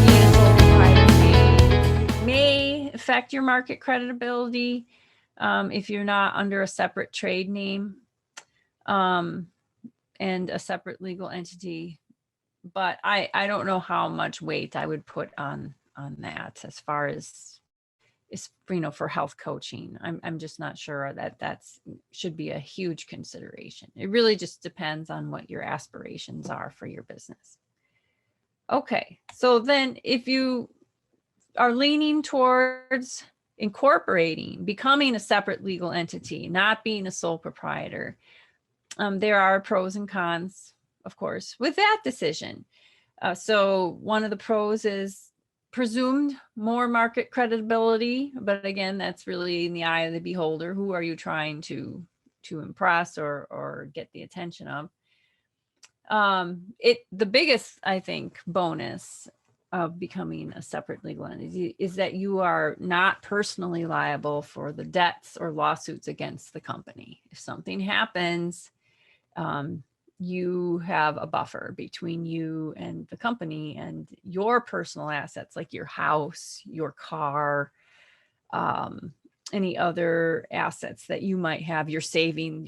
Being a sole proprietor may affect your market credibility if you're not under a separate trade name and a separate legal entity. But I don't know how much weight I would put on that as far as is, for health coaching. I'm just not sure that that's should be a huge consideration. It really just depends on what your aspirations are for your business. Okay, so then if you are leaning towards incorporating, becoming a separate legal entity, not being a sole proprietor, there are pros and cons, of course, with that decision. So one of the pros is presumed more market credibility, but again, that's really in the eye of the beholder. Who are you trying to impress or get the attention of? The biggest, I think, bonus of becoming a separate legal entity is that you are not personally liable for the debts or lawsuits against the company. If something happens, you have a buffer between you and the company and your personal assets, like your house, your car, any other assets that you might have, your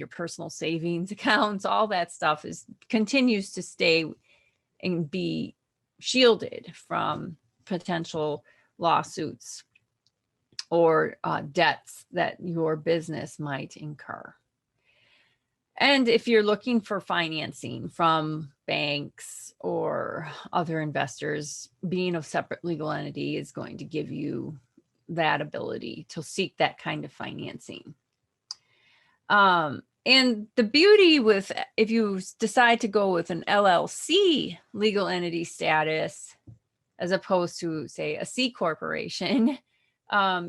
personal savings accounts, all that stuff continues to stay and be shielded from potential lawsuits or debts that your business might incur. And if you're looking for financing from banks or other investors, being a separate legal entity is going to give you that ability to seek that kind of financing. And the beauty with, if you decide to go with an LLC legal entity status, as opposed to, say, a C corporation,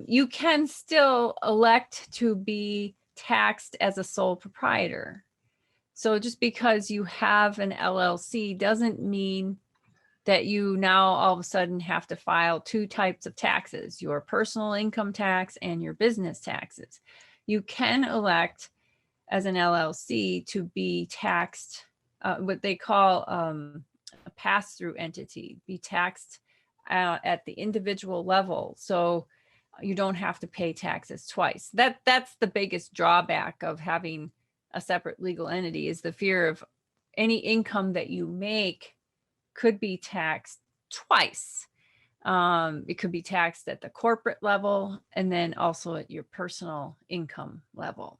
you can still elect to be taxed as a sole proprietor. So just because you have an LLC doesn't mean that you now all of a sudden have to file two types of taxes, your personal income tax and your business taxes. You can elect as an LLC to be taxed, what they call a pass-through entity, be taxed at the individual level. So you don't have to pay taxes twice. That's the biggest drawback of having a separate legal entity, is the fear of any income that you make could be taxed twice. It could be taxed at the corporate level and then also at your personal income level.